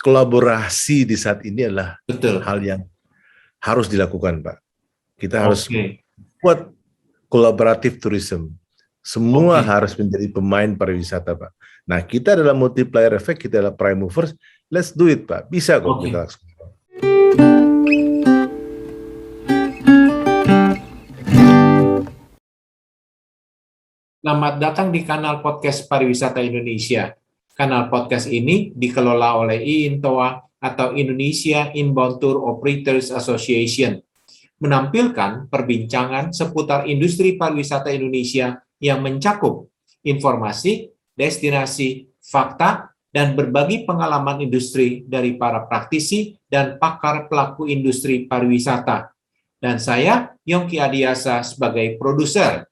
kolaborasi di saat ini adalah Betul. hal yang harus dilakukan, Pak. Kita harus Oke. buat collaborative tourism. Semua Oke. harus menjadi pemain pariwisata, Pak. Nah, kita adalah multiplier effect, kita adalah prime movers. Let's do it, Pak. Bisa kok Oke. kita lakukan. Selamat datang di kanal podcast Pariwisata Indonesia. Kanal podcast ini dikelola oleh IINTOA atau Indonesia Inbound Tour Operators Association, menampilkan perbincangan seputar industri pariwisata Indonesia yang mencakup informasi, destinasi, fakta, dan berbagi pengalaman industri dari para praktisi dan pakar pelaku industri pariwisata. Dan saya, Yongki Adiasa, sebagai produser.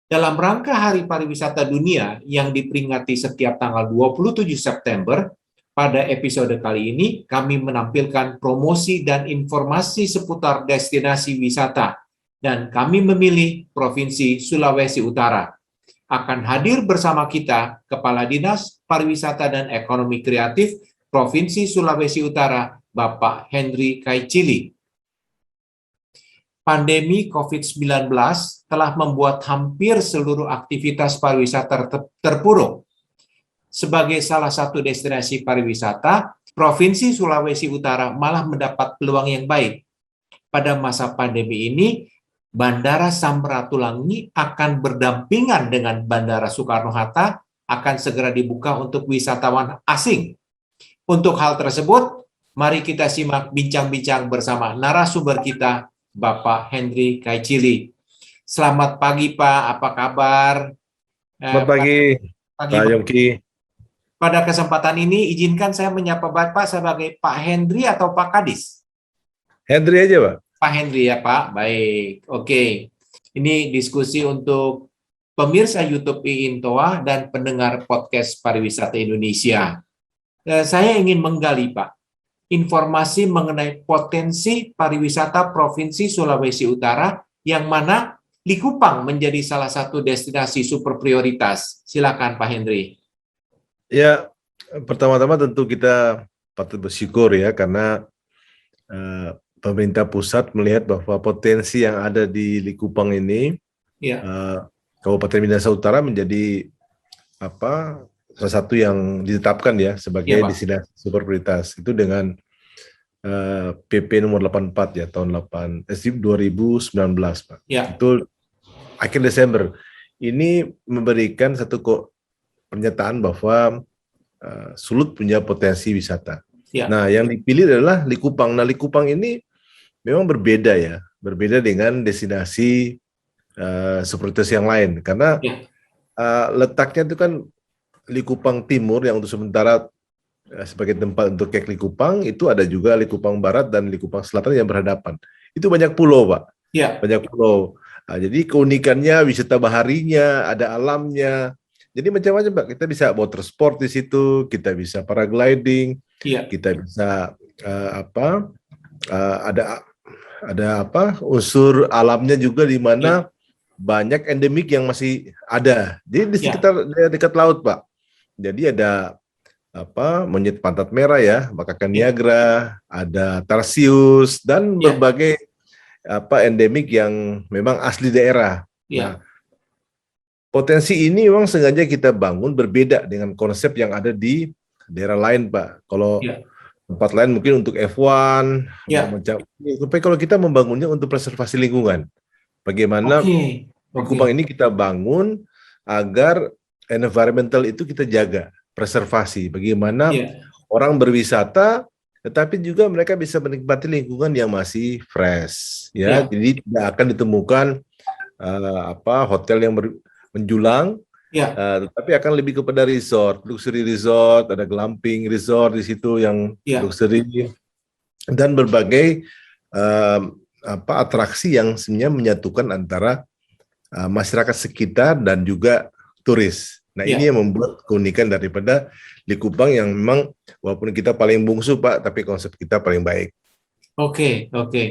Dalam rangka Hari Pariwisata Dunia yang diperingati setiap tanggal 27 September, pada episode kali ini kami menampilkan promosi dan informasi seputar destinasi wisata, dan kami memilih Provinsi Sulawesi Utara. Akan hadir bersama kita Kepala Dinas Pariwisata dan Ekonomi Kreatif Provinsi Sulawesi Utara, Bapak Henry Kaicili. Pandemi COVID-19 telah membuat hampir seluruh aktivitas pariwisata terpuruk. Sebagai salah satu destinasi pariwisata, Provinsi Sulawesi Utara malah mendapat peluang yang baik. Pada masa pandemi ini, Bandara Samratulangi akan berdampingan dengan Bandara Soekarno-Hatta akan segera dibuka untuk wisatawan asing. Untuk hal tersebut, mari kita simak bincang-bincang bersama narasumber kita, Bapak Henry Kaicili. Selamat pagi, Pak. Apa kabar? Selamat pagi, Pak Yongki. Pada kesempatan ini, izinkan saya menyapa Bapak sebagai Pak Henry atau Pak Kadis? Henry aja, Pak. Pak Henry ya, Pak. Baik. Oke. Ini diskusi untuk pemirsa YouTube IINTOA dan pendengar podcast Pariwisata Indonesia. Saya ingin menggali, Pak, informasi mengenai potensi pariwisata Provinsi Sulawesi Utara yang mana Likupang menjadi salah satu destinasi super prioritas. Silakan Pak Henry. Ya, pertama-tama tentu kita patut bersyukur ya karena pemerintah pusat melihat bahwa potensi yang ada di Likupang ini, ya. Kabupaten Minahasa Utara menjadi salah satu yang ditetapkan ya sebagai destinasi super prioritas itu dengan PP nomor 84 ya tahun 2019 Pak. Ya. Itu akhir Desember. Ini memberikan satu pernyataan bahwa Sulut punya potensi wisata. Ya. Nah, yang dipilih adalah Likupang. Nah, Likupang ini memang berbeda ya, berbeda dengan destinasi seperti yang lain karena letaknya itu kan Likupang Timur yang untuk sementara sebagai tempat untuk kek Likupang, itu ada juga Likupang Barat dan Likupang Selatan yang berhadapan. Itu banyak pulau, Pak. Ya. Banyak pulau. Nah, jadi keunikannya wisata baharinya, ada alamnya. Jadi macam-macam, Pak. Kita bisa water sport di situ, kita bisa paragliding, kita bisa ada unsur alamnya juga di mana banyak endemik yang masih ada. Jadi di sekitar dekat laut, Pak. Jadi ada monyet pantat merah ya, makakan Niagara, ada tarsius dan berbagai endemik yang memang asli daerah. Nah, potensi ini memang sengaja kita bangun berbeda dengan konsep yang ada di daerah lain, Pak. Kalau tempat lain mungkin untuk F1, tapi kalau kita membangunnya untuk preservasi lingkungan. Bagaimana Likupang ini kita bangun agar environmental itu kita jaga, preservasi. Bagaimana orang berwisata, tetapi juga mereka bisa menikmati lingkungan yang masih fresh, ya. Jadi tidak akan ditemukan hotel yang menjulang, tetapi akan lebih kepada resort, luxury resort, ada glamping resort di situ yang luxury dan berbagai atraksi yang sebenarnya menyatukan antara masyarakat sekitar dan juga turis. Nah, ini yang membuat keunikan daripada Likupang yang memang walaupun kita paling bungsu, Pak, tapi konsep kita paling baik. Oke,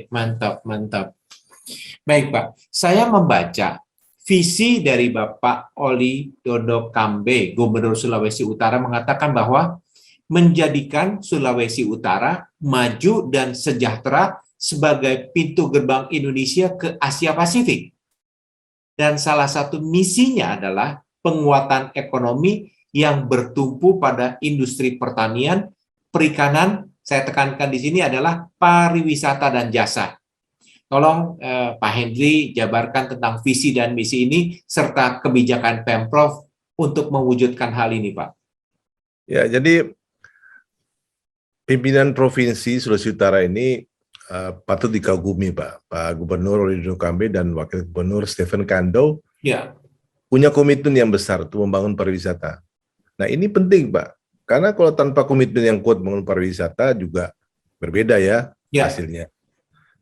mantap. Baik, Pak. Saya membaca visi dari Bapak Oli Dodo Kambe, Gubernur Sulawesi Utara, mengatakan bahwa menjadikan Sulawesi Utara maju dan sejahtera sebagai pintu gerbang Indonesia ke Asia Pasifik. Dan salah satu misinya adalah penguatan ekonomi yang bertumpu pada industri pertanian, perikanan, saya tekankan di sini adalah pariwisata dan jasa. Tolong Pak Hendri jabarkan tentang visi dan misi ini serta kebijakan Pemprov untuk mewujudkan hal ini, Pak. Ya, jadi pimpinan Provinsi Sulawesi Utara ini patut dikagumi, Pak Gubernur Ridho Kambe dan Wakil Gubernur Stephen Kando Ya. punya komitmen yang besar untuk membangun pariwisata. Nah, ini penting, Pak, karena kalau tanpa komitmen yang kuat membangun pariwisata juga berbeda ya hasilnya.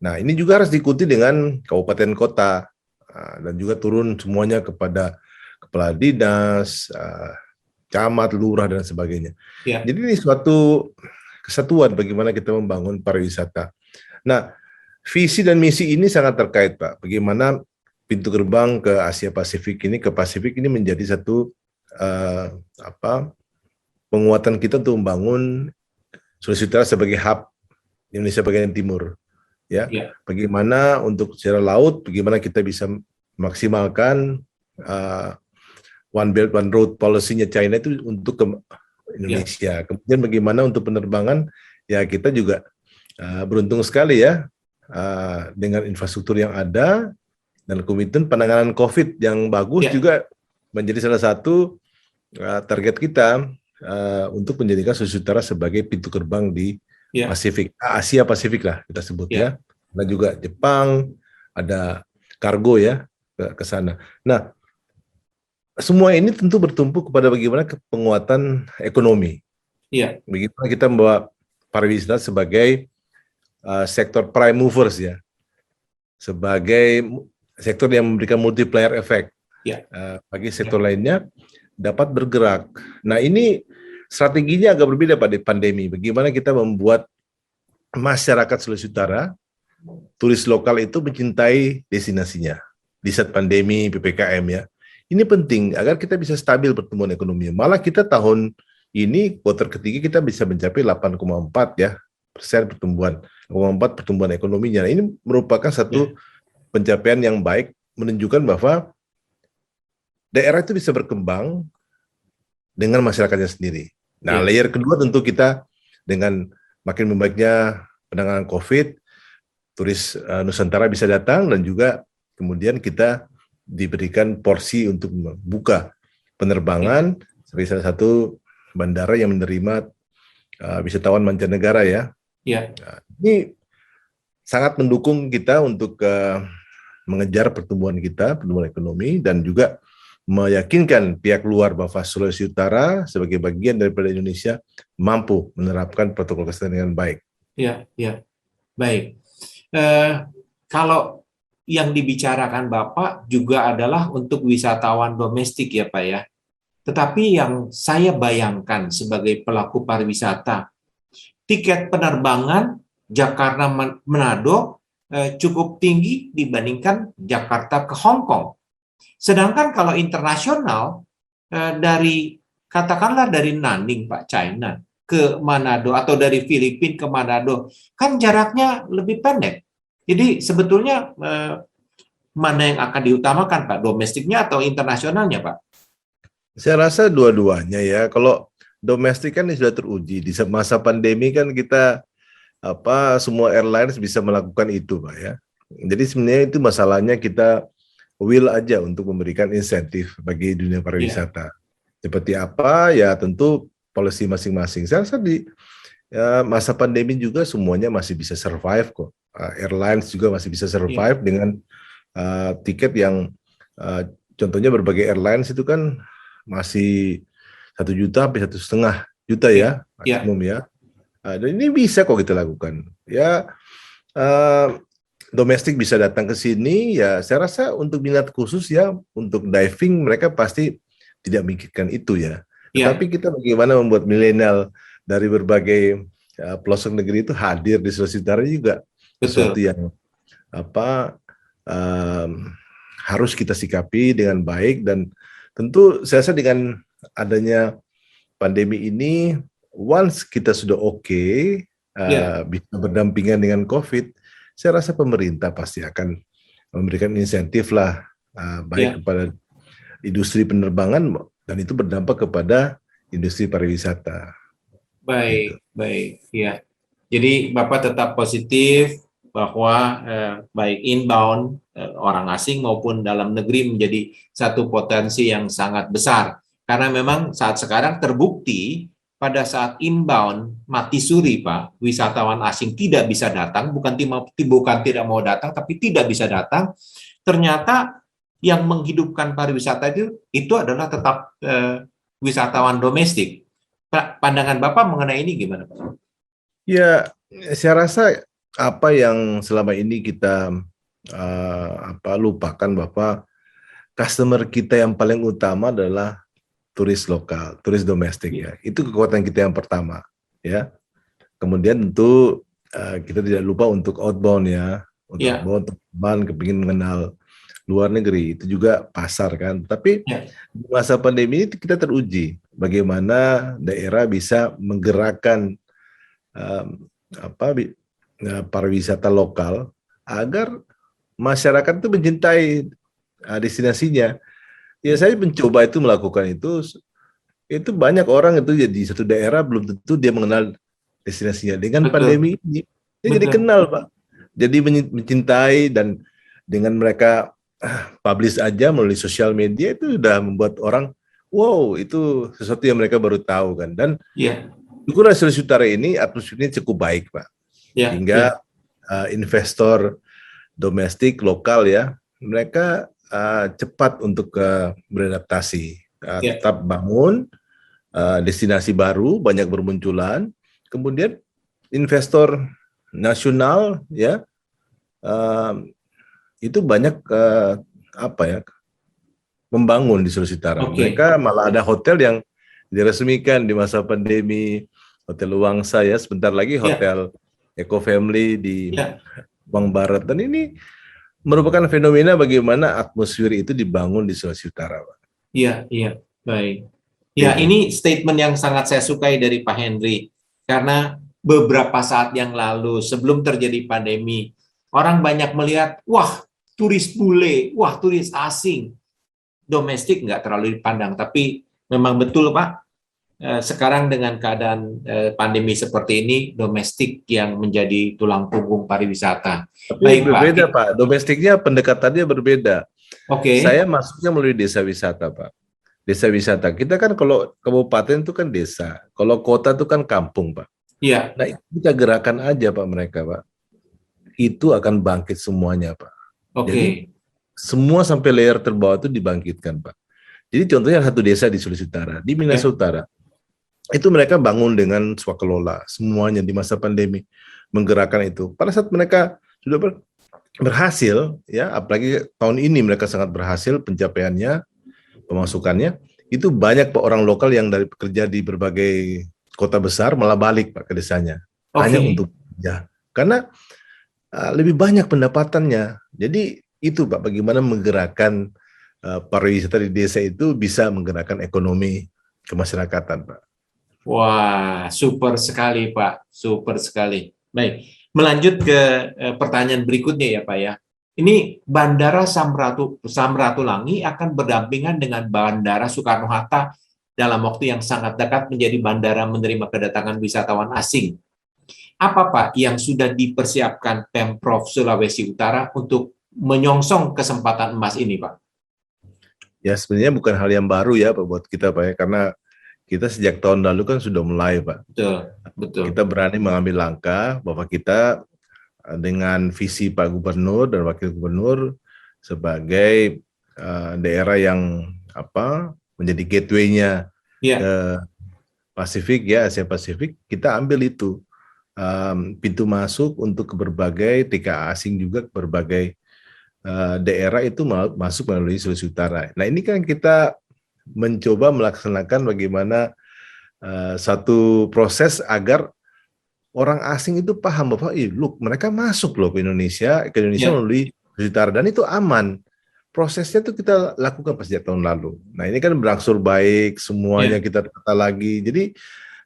Nah, ini juga harus diikuti dengan kabupaten kota dan juga turun semuanya kepada kepala dinas, camat, lurah dan sebagainya. Ya. Jadi ini suatu kesatuan bagaimana kita membangun pariwisata. Nah, visi dan misi ini sangat terkait, Pak. Bagaimana pintu gerbang ke Asia Pasifik ini, ke Pasifik ini menjadi satu penguatan kita untuk membangun Sulawesi Utara sebagai hub Indonesia bagian timur. Ya, bagaimana untuk secara laut, bagaimana kita bisa maksimalkan One Belt One Road policy-nya China itu untuk ke Indonesia. Kemudian bagaimana untuk penerbangan, ya kita juga beruntung sekali ya dengan infrastruktur yang ada dan komitmen penanganan COVID yang bagus juga menjadi salah satu target kita untuk menjadikan Sulawesi Utara sebagai pintu gerbang di Pasifik, Asia Pasifik lah kita sebut ya. Dan juga Jepang, ada kargo ya ke sana. Nah, semua ini tentu bertumpu kepada bagaimana penguatan ekonomi. Bagaimana kita membawa pariwisata sebagai sektor prime movers ya, sebagai sektor yang memberikan multiplier effect bagi sektor lainnya dapat bergerak. Nah, ini strateginya agak berbeda pada pandemi. Bagaimana kita membuat masyarakat Sulawesi Utara, turis lokal itu mencintai destinasinya di saat pandemi PPKM ya. Ini penting agar kita bisa stabil pertumbuhan ekonomi. Malah kita tahun ini kuartal ketiga kita bisa mencapai 8,4 ya persen pertumbuhan, 8,4 pertumbuhan ekonominya. Nah, ini merupakan satu pencapaian yang baik, menunjukkan bahwa daerah itu bisa berkembang dengan masyarakatnya sendiri. Nah, layer kedua tentu kita dengan makin membaiknya penanganan COVID, turis Nusantara bisa datang dan juga kemudian kita diberikan porsi untuk membuka penerbangan sebagai salah satu bandara yang menerima wisatawan mancanegara ya. Nah, ini sangat mendukung kita untuk mengejar pertumbuhan kita, pertumbuhan ekonomi, dan juga meyakinkan pihak luar bahwa Sulawesi Utara sebagai bagian daripada Indonesia mampu menerapkan protokol kesehatan dengan baik. Baik. Kalau yang dibicarakan Bapak juga adalah untuk wisatawan domestik ya Pak ya. Tetapi yang saya bayangkan sebagai pelaku pariwisata, tiket penerbangan Jakarta-Manado cukup tinggi dibandingkan Jakarta ke Hong Kong. Sedangkan kalau internasional dari katakanlah dari Nanning Pak China ke Manado atau dari Filipina ke Manado kan jaraknya lebih pendek. Jadi sebetulnya mana yang akan diutamakan Pak, domestiknya atau internasionalnya Pak? Saya rasa dua-duanya ya. Kalau domestik kan sudah teruji di masa pandemi kan kita semua airlines bisa melakukan itu Pak ya. Jadi sebenarnya itu masalahnya kita will aja untuk memberikan insentif bagi dunia pariwisata. Seperti apa ya tentu policy masing-masing. Saya rasa di masa pandemi juga semuanya masih bisa survive kok. Airlines juga masih bisa survive dengan tiket yang contohnya berbagai airlines itu kan masih 1 juta sampai 1,5 juta ya maksimum ya. Dan ini bisa kok kita lakukan. Ya domestik bisa datang ke sini ya. Saya rasa untuk minat khusus ya untuk diving mereka pasti tidak memikirkan itu ya. Tapi kita bagaimana membuat milenial dari berbagai pelosok negeri itu hadir di Sulawesi Utara juga sesuatu yang harus kita sikapi dengan baik. Dan tentu saya rasa dengan adanya pandemi ini once kita sudah bisa berdampingan dengan COVID, saya rasa pemerintah pasti akan memberikan insentif lah, baik kepada industri penerbangan dan itu berdampak kepada industri pariwisata. Baik, baik, ya. Jadi Bapak tetap positif bahwa baik inbound orang asing maupun dalam negeri menjadi satu potensi yang sangat besar. Karena memang saat sekarang terbukti pada saat inbound mati suri, Pak, wisatawan asing tidak bisa datang, bukan tidak mau datang, tapi tidak bisa datang. Ternyata yang menghidupkan pariwisata itu adalah tetap wisatawan domestik. Pandangan Bapak mengenai ini gimana, Pak? Ya, saya rasa apa yang selama ini kita lupakan bahwa customer kita yang paling utama adalah turis lokal, turis domestik ya. Itu kekuatan kita yang pertama, ya. Kemudian tentu kita tidak lupa untuk outbound ya, untuk outbound, teman kepingin mengenal luar negeri, itu juga pasar kan. Tapi di masa pandemi ini kita teruji bagaimana daerah bisa menggerakkan pariwisata lokal agar masyarakat itu mencintai destinasinya. Ya saya mencoba itu melakukan itu banyak orang itu di satu daerah belum tentu dia mengenal destinasinya. Dengan pandemi ini dia jadi kenal, Pak. Jadi mencintai, dan dengan mereka publish aja melalui sosial media itu sudah membuat orang wow, itu sesuatu yang mereka baru tahu kan. Dan syukurlah Sulawesi Utara ini atmosfernya cukup baik, Pak. Hingga investor domestik lokal ya, mereka cepat untuk beradaptasi, tetap bangun destinasi baru, banyak bermunculan. Kemudian investor nasional ya itu banyak membangun di Sulawesi Utara. Mereka malah ada hotel yang diresmikan di masa pandemi, Hotel Wangsa ya, sebentar lagi Hotel Eco Family di Bang Barat, dan ini merupakan fenomena bagaimana atmosfer itu dibangun di Sulawesi Utara, Pak. Iya, baik. Ya, ini statement yang sangat saya sukai dari Pak Henry, karena beberapa saat yang lalu sebelum terjadi pandemi, orang banyak melihat, wah, turis bule, wah, turis asing. Domestik nggak terlalu dipandang, tapi memang betul, Pak, sekarang dengan keadaan pandemi seperti ini, domestik yang menjadi tulang punggung pariwisata. Tapi berbeda, Pak. Domestiknya pendekatannya berbeda. Saya masuknya melalui desa wisata, Pak. Desa wisata. Kita kan kalau kabupaten itu kan desa. Kalau kota itu kan kampung, Pak. Iya. Nah, kita gerakan aja, Pak, mereka, Pak. Itu akan bangkit semuanya, Pak. Jadi, semua sampai layer terbawah itu dibangkitkan, Pak. Jadi contohnya satu desa di Sulawesi Utara, di Minahasa Utara. Itu mereka bangun dengan swakelola semuanya di masa pandemi, menggerakkan itu. Pada saat mereka sudah berhasil ya, apalagi tahun ini mereka sangat berhasil pencapaiannya, pemasukannya, itu banyak Pak orang lokal yang dari pekerja di berbagai kota besar malah balik, Pak, ke desanya. Hanya untuk karena lebih banyak pendapatannya. Jadi itu, Pak, bagaimana menggerakkan pariwisata di desa itu bisa menggerakkan ekonomi kemasyarakatan, Pak. Wah, super sekali, Pak. Super sekali. Baik, melanjut ke pertanyaan berikutnya ya, Pak ya. Ini Bandara Samratulangi akan berdampingan dengan Bandara Soekarno-Hatta dalam waktu yang sangat dekat menjadi bandara menerima kedatangan wisatawan asing. Apa, Pak, yang sudah dipersiapkan Pemprov Sulawesi Utara untuk menyongsong kesempatan emas ini, Pak? Ya, sebenarnya bukan hal yang baru ya, Pak, buat kita, Pak, ya, karena kita sejak tahun lalu kan sudah mulai, Pak. Betul. Kita berani mengambil langkah bahwa kita dengan visi Pak Gubernur dan Wakil Gubernur sebagai daerah yang menjadi gateway-nya ke Pasifik ya, Asia Pasifik, kita ambil itu pintu masuk untuk ke berbagai TKA asing juga, ke berbagai daerah itu masuk melalui Sulawesi Utara. Nah, ini kan kita mencoba melaksanakan bagaimana satu proses agar orang asing itu paham bahwa look, mereka masuk loh ke Indonesia melalui Sulawesi Utara, dan itu aman. Prosesnya itu kita lakukan sejak tahun lalu. Nah, ini kan berangsur baik, semuanya kita tata lagi. Jadi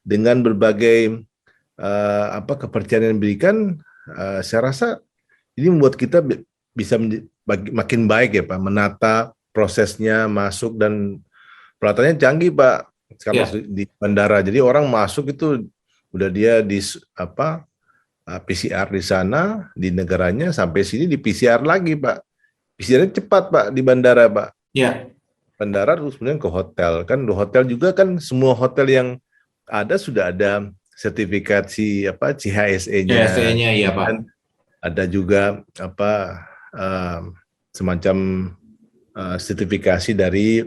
dengan berbagai kepercayaan yang diberikan, saya rasa ini membuat kita bisa makin baik ya Pak, menata prosesnya masuk, dan peralatannya canggih Pak sekarang di bandara. Jadi orang masuk itu udah dia di PCR di sana di negaranya, sampai sini di PCR lagi Pak. PCR-nya cepat Pak di bandara Pak. Ya. Bandara terus kemudian ke hotel, kan di hotel juga kan semua hotel yang ada sudah ada sertifikasi CHSE-nya. CHSE-nya ya Pak. Dan ada juga semacam sertifikasi dari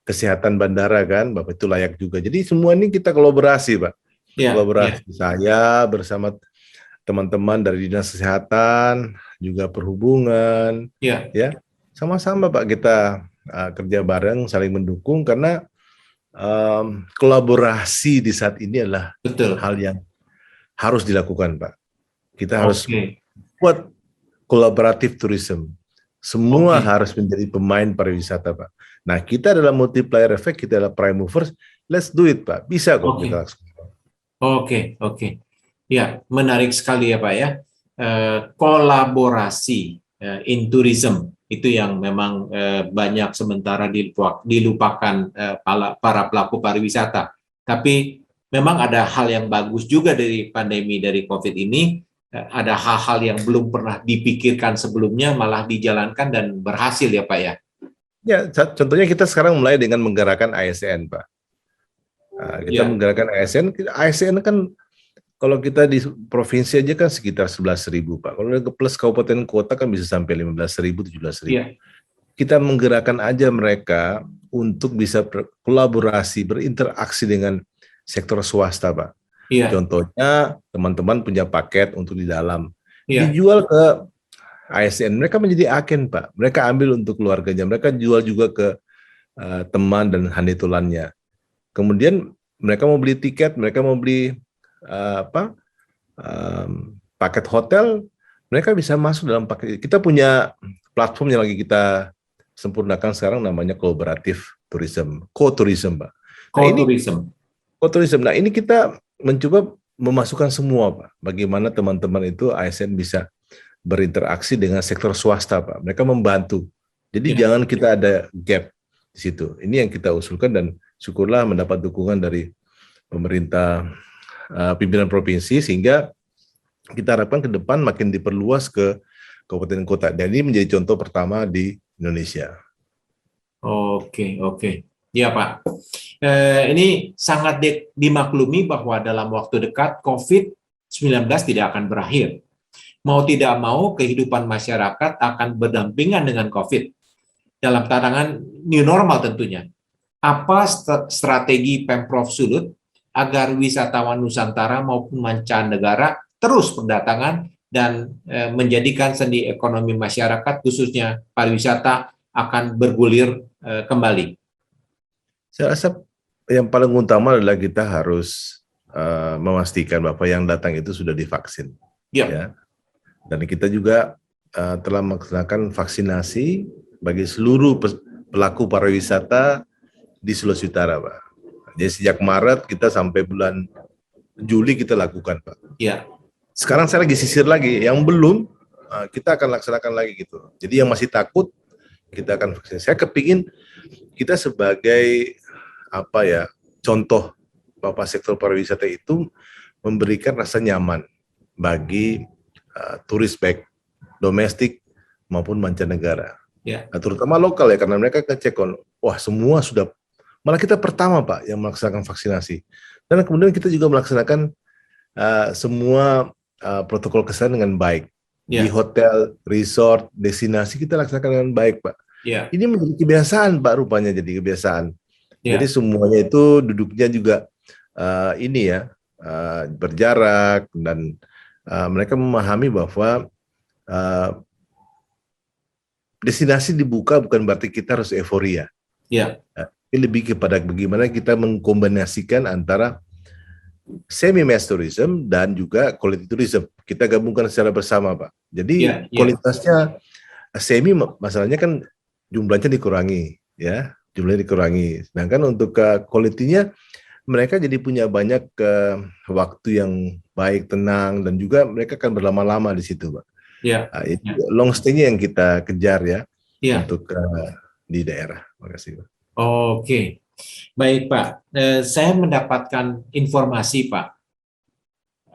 kesehatan bandara kan, Bapak, itu layak juga. Jadi semua ini kita kolaborasi, Pak. Kolaborasi saya bersama teman-teman dari Dinas Kesehatan, juga Perhubungan, ya. Sama-sama Pak kita kerja bareng, saling mendukung, karena kolaborasi di saat ini adalah hal yang harus dilakukan, Pak. Kita harus buat kolaboratif tourism. Semua harus menjadi pemain pariwisata, Pak. Nah, kita adalah multiplier effect, kita adalah prime movers. Let's do it, Pak. Bisa kok kita lakukan. Oke. Ya, menarik sekali ya, Pak ya. Kolaborasi in tourism itu yang memang banyak sementara dilupakan para pelaku pariwisata. Tapi memang ada hal yang bagus juga dari pandemi dari COVID ini. Ada hal-hal yang belum pernah dipikirkan sebelumnya malah dijalankan dan berhasil ya Pak ya. Ya, contohnya kita sekarang mulai dengan menggerakkan ASN Pak. Kita menggerakkan ASN. ASN kan kalau kita di provinsi aja kan sekitar 11.000 Pak. Kalau plus kabupaten kota kan bisa sampai 15.000, 17.000. Kita menggerakkan aja mereka untuk bisa berkolaborasi, berinteraksi dengan sektor swasta Pak. Contohnya teman-teman punya paket untuk di dalam, dijual ke ASN, mereka menjadi agen Pak. Mereka ambil untuk keluarganya, mereka jual juga ke teman dan handitulannya. Kemudian mereka mau beli tiket, mereka mau beli paket hotel, mereka bisa masuk dalam paket. Kita punya platform yang lagi kita sempurnakan sekarang, namanya Collaborative Tourism, Co-Tourism Pak. Co-Tourism. Nah ini kita mencoba memasukkan semua Pak. Bagaimana teman-teman itu ASN bisa berinteraksi dengan sektor swasta Pak. Mereka membantu. Jadi jangan kita ada gap di situ. Ini yang kita usulkan, dan syukurlah mendapat dukungan dari pemerintah, pimpinan provinsi, sehingga kita harapkan ke depan makin diperluas ke kabupaten kota. Dan ini menjadi contoh pertama di Indonesia. Oke. Ya Pak. Ini sangat dimaklumi bahwa dalam waktu dekat COVID-19 tidak akan berakhir. Mau tidak mau, kehidupan masyarakat akan berdampingan dengan COVID. Dalam tantangan new normal tentunya. Apa strategi Pemprov Sulut agar wisatawan Nusantara maupun mancanegara terus berdatangan dan menjadikan sendi ekonomi masyarakat, khususnya pariwisata, akan bergulir kembali? Saya rasa yang paling utama adalah kita harus memastikan bahwa yang datang itu sudah divaksin. Ya. Dan kita juga telah melaksanakan vaksinasi bagi seluruh pelaku pariwisata di Sulawesi Utara, Pak. Jadi sejak Maret kita sampai bulan Juli kita lakukan, Pak. Sekarang saya lagi sisir lagi, yang belum kita akan laksanakan lagi gitu. Jadi yang masih takut kita akan vaksin. Saya kepingin kita sebagai contoh bahwa sektor pariwisata itu memberikan rasa nyaman bagi turis baik domestik maupun mancanegara. Terutama lokal ya, karena mereka ngecek semua sudah, malah kita pertama Pak yang melaksanakan vaksinasi. Dan kemudian kita juga melaksanakan semua protokol kesehatan dengan baik. Di hotel, resort, destinasi kita laksanakan dengan baik Pak. Ini menjadi kebiasaan Pak, rupanya jadi kebiasaan. Jadi semuanya itu duduknya juga berjarak, dan mereka memahami bahwa destinasi dibuka bukan berarti kita harus euforia. Ini lebih kepada bagaimana kita mengkombinasikan antara semi-mass tourism dan juga quality tourism. Kita gabungkan secara bersama Pak. Jadi kualitasnya semi, masalahnya kan jumlahnya dikurangi, ya. Jumlahnya dikurangi. Sedangkan untuk quality-nya mereka jadi punya banyak waktu yang baik, tenang, dan juga mereka akan berlama-lama di situ, Pak. Ya, Itu ya, long stay-nya yang kita kejar ya ya. untuk di daerah. Makasih, Pak. Oke, baik Pak. Saya mendapatkan informasi Pak.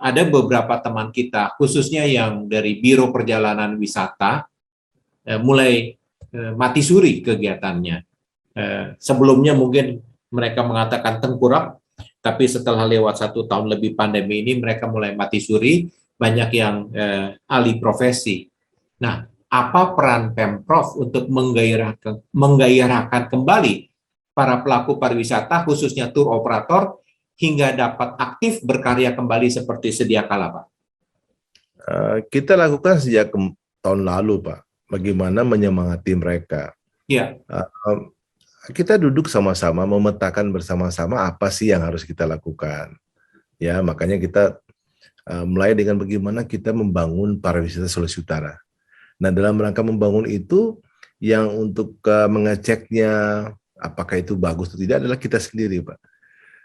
Ada beberapa teman kita, khususnya yang dari Biro Perjalanan Wisata, mulai mati suri kegiatannya. Sebelumnya mungkin mereka mengatakan tengkurap, tapi setelah lewat 1 tahun lebih pandemi ini, mereka mulai mati suri, banyak yang alih profesi. Nah, apa peran Pemprov untuk menggairahkan kembali para pelaku pariwisata, khususnya tur operator, hingga dapat aktif berkarya kembali seperti sedia kala, Pak? Kita lakukan sejak tahun lalu, Pak. Bagaimana menyemangati mereka. Ya. Kita duduk sama-sama, memetakan bersama-sama apa sih yang harus kita lakukan. Ya, makanya kita mulai dengan bagaimana kita membangun pariwisata Sulawesi Utara. Nah, dalam rangka membangun itu, yang untuk mengeceknya apakah itu bagus atau tidak adalah kita sendiri, Pak.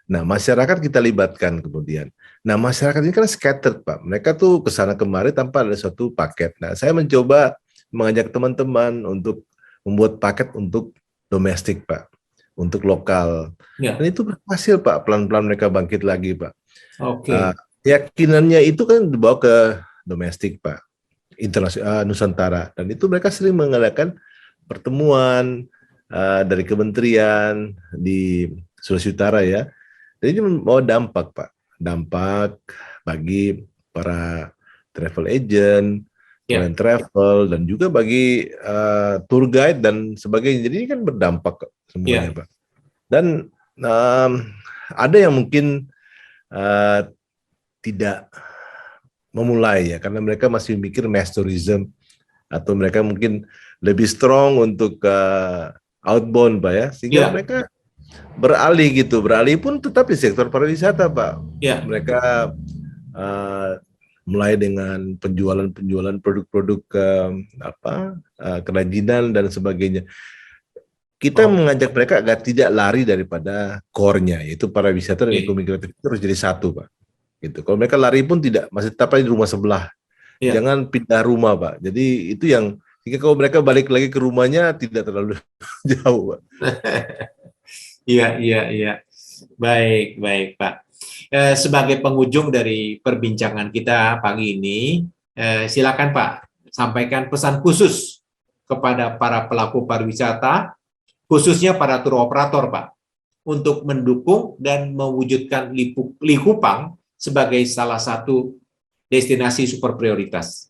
Nah, masyarakat kita libatkan kemudian. Nah, masyarakat ini kan scattered, Pak. Mereka tuh kesana kemari tanpa ada suatu paket. Nah, saya mencoba mengajak teman-teman untuk membuat paket untuk domestik, Pak. Untuk lokal. Ya. Dan itu berhasil, Pak. Pelan-pelan mereka bangkit lagi, Pak. Oke. Keyakinannya itu kan dibawa ke domestik, Pak. Internasional, Nusantara. Dan itu mereka sering mengadakan pertemuan dari kementerian di Sulawesi Utara ya. Dan ini membawa dampak, Pak. Dampak bagi para travel agent, tour and travel, dan juga bagi tour guide dan sebagainya. Jadi ini kan berdampak semuanya, Pak. Dan ada yang mungkin tidak memulai ya, karena mereka masih mikir mass tourism, atau mereka mungkin lebih strong untuk outbound, Pak ya, sehingga mereka beralih gitu. Beralih pun tetap di sektor pariwisata, Pak. Mereka mulai dengan penjualan produk-produk kerajinan dan sebagainya. Kita mengajak mereka agar tidak lari daripada core-nya, yaitu pariwisata dan ekonomi kreatif itu harus jadi satu, Pak. Gitu. Kalau mereka lari pun tidak, masih tetap di rumah sebelah. Jangan pindah rumah, Pak. Jadi itu yang, jika kalau mereka balik lagi ke rumahnya tidak terlalu jauh, Pak. Iya. Baik, Pak. Sebagai penghujung dari perbincangan kita pagi ini, silakan Pak, sampaikan pesan khusus kepada para pelaku pariwisata, khususnya para tur operator, Pak, untuk mendukung dan mewujudkan Likupang sebagai salah satu destinasi super prioritas.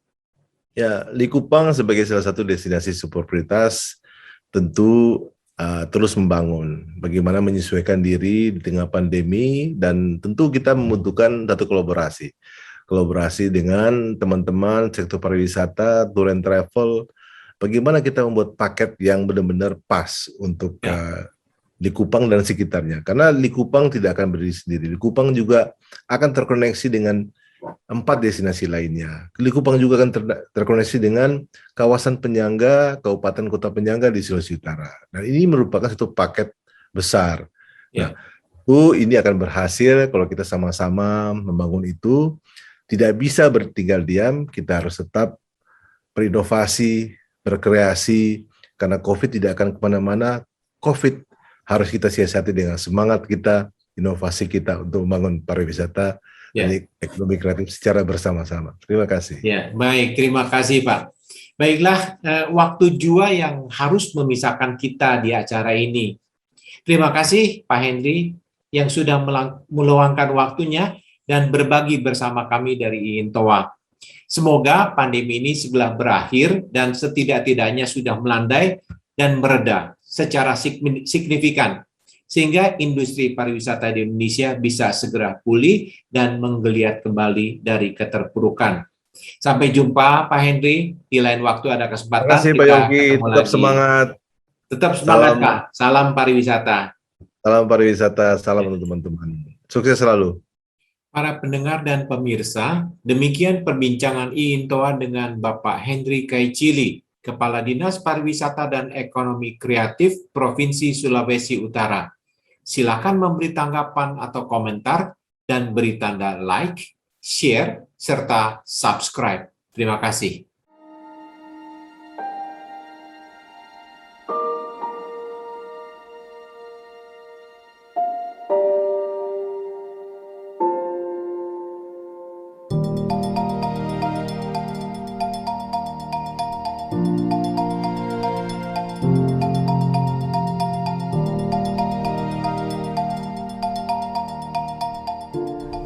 Ya, Likupang sebagai salah satu destinasi super prioritas tentu terus membangun bagaimana menyesuaikan diri di tengah pandemi, dan tentu kita membutuhkan satu kolaborasi dengan teman-teman sektor pariwisata, tour and travel. Bagaimana kita membuat paket yang benar-benar pas untuk Likupang dan sekitarnya, karena Likupang tidak akan berdiri sendiri. Likupang juga akan terkoneksi dengan 4 destinasi lainnya. Likupang juga akan terkoneksi dengan kawasan penyangga, kabupaten kota penyangga di Sulawesi Utara. Dan ini merupakan satu paket besar. Nah, ini akan berhasil kalau kita sama-sama membangun itu. Tidak bisa bertinggal diam, kita harus tetap berinovasi, berkreasi, karena COVID tidak akan kemana-mana. COVID harus kita siasati dengan semangat kita, inovasi kita untuk membangun pariwisata dan ekonomi kreatif secara bersama-sama. Terima kasih. Ya, baik, terima kasih Pak. Baiklah, waktu jua yang harus memisahkan kita di acara ini. Terima kasih Pak Henry yang sudah meluangkan waktunya dan berbagi bersama kami dari IINTOA. Semoga pandemi ini segera berakhir dan setidak-tidaknya sudah melandai dan mereda secara signifikan, sehingga industri pariwisata di Indonesia bisa segera pulih dan menggeliat kembali dari keterpurukan. Sampai jumpa Pak Henry, di lain waktu ada kesempatan. Terima kasih Pak Yongki, tetap semangat. Tetap semangat Pak, salam pariwisata. Salam pariwisata, salam untuk teman-teman. Sukses selalu. Para pendengar dan pemirsa, demikian perbincangan IINTOA dengan Bapak Henry Kaicili, Kepala Dinas Pariwisata dan Ekonomi Kreatif Provinsi Sulawesi Utara. silakan memberi tanggapan atau komentar dan beri tanda like, share, serta subscribe. Terima kasih.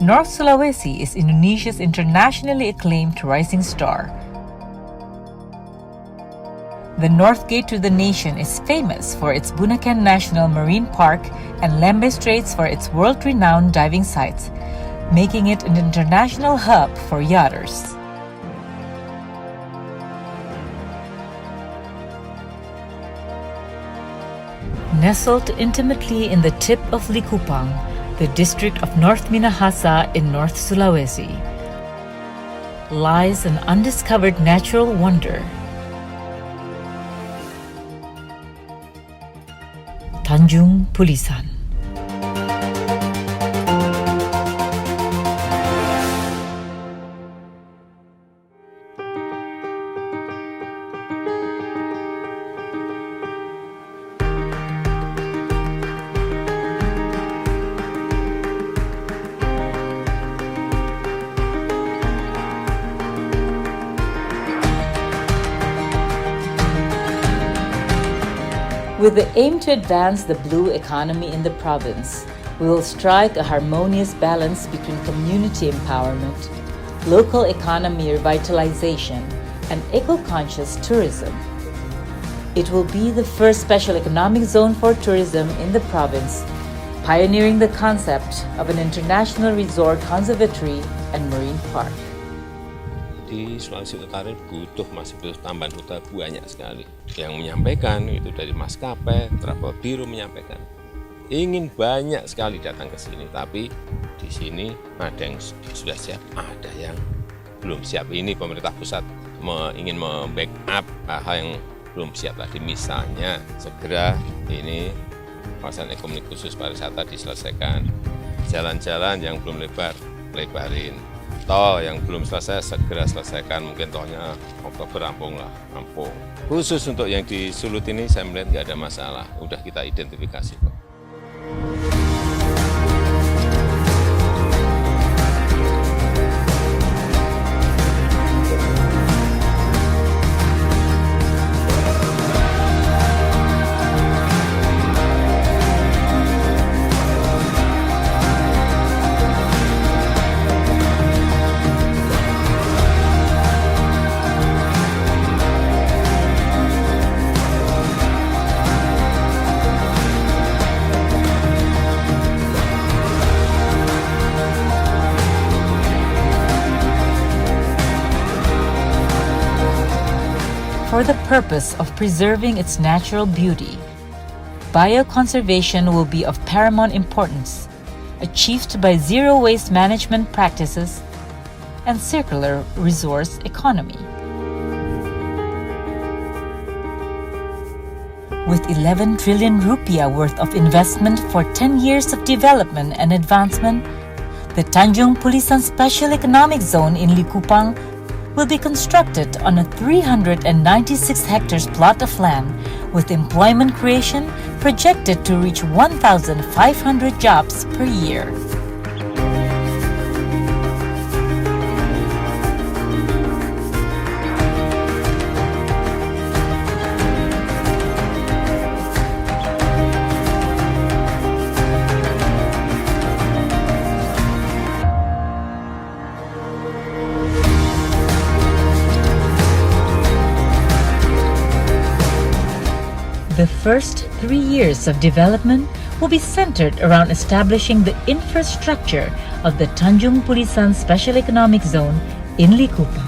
North Sulawesi is Indonesia's internationally acclaimed rising star. The North Gate to the nation is famous for its Bunaken National Marine Park and Lembe Straits for its world-renowned diving sites, making it an international hub for yachters. Nestled intimately in the tip of Likupang, the district of North Minahasa in North Sulawesi, lies an undiscovered natural wonder, Tanjung Pulisan. With the aim to advance the blue economy in the province, we will strike a harmonious balance between community empowerment, local economy revitalization, and eco-conscious tourism. It will be the first special economic zone for tourism in the province, pioneering the concept of an international resort conservatory and marine park. Di Sulawesi Utara masih butuh tambahan hotel banyak sekali. Yang menyampaikan itu dari maskapai, travel bureau menyampaikan ingin banyak sekali datang ke sini, tapi di sini ada yang sudah siap, ada yang belum siap. Ini pemerintah pusat ingin membackup hal yang belum siap tadi. Misalnya segera ini kawasan ekonomi khusus pariwisata diselesaikan, jalan-jalan yang belum lebar lebarin. Tol yang belum selesai segera selesaikan, mungkin tolnya Oktober rampung. Khusus untuk yang di Sulut ini saya melihat nggak ada masalah, udah kita identifikasi kok. For the purpose of preserving its natural beauty, bioconservation will be of paramount importance, achieved by zero waste management practices and circular resource economy. With 11 trillion rupiah worth of investment for 10 years of development and advancement, the Tanjung Pulisan Special Economic Zone in Likupang will be constructed on a 396 hectares plot of land, with employment creation projected to reach 1,500 jobs per year. The first 3 years of development will be centered around establishing the infrastructure of the Tanjung Pulisan Special Economic Zone in Likupang.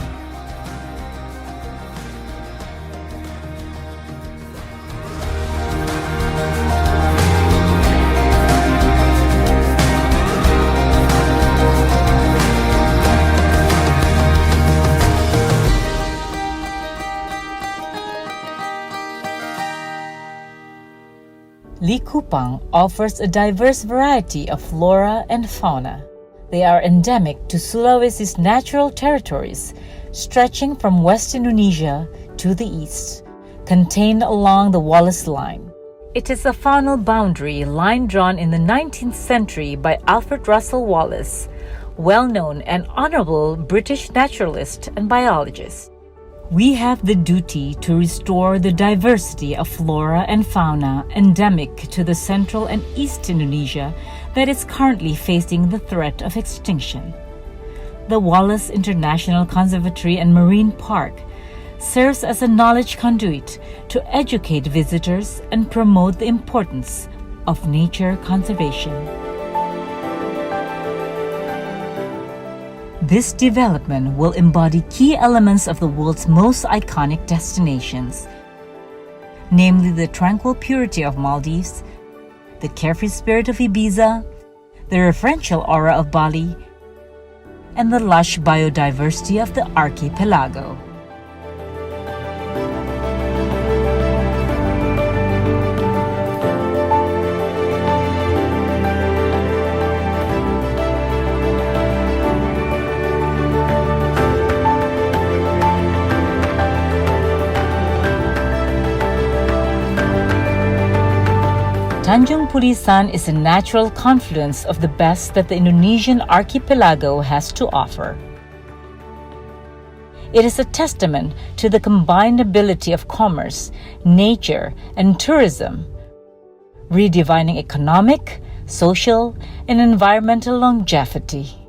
Likupang offers a diverse variety of flora and fauna. They are endemic to Sulawesi's natural territories, stretching from West Indonesia to the east, contained along the Wallace Line. It is a faunal boundary line drawn in the 19th century by Alfred Russel Wallace, well-known and honorable British naturalist and biologist. We have the duty to restore the diversity of flora and fauna endemic to the central and east Indonesia that is currently facing the threat of extinction. The Wallace International Conservatory and Marine Park serves as a knowledge conduit to educate visitors and promote the importance of nature conservation. This development will embody key elements of the world's most iconic destinations, namely the tranquil purity of Maldives, the carefree spirit of Ibiza, the referential aura of Bali, and the lush biodiversity of the archipelago. Tanjung Pulisan is a natural confluence of the best that the Indonesian archipelago has to offer. It is a testament to the combined ability of commerce, nature, and tourism, redefining economic, social, and environmental longevity.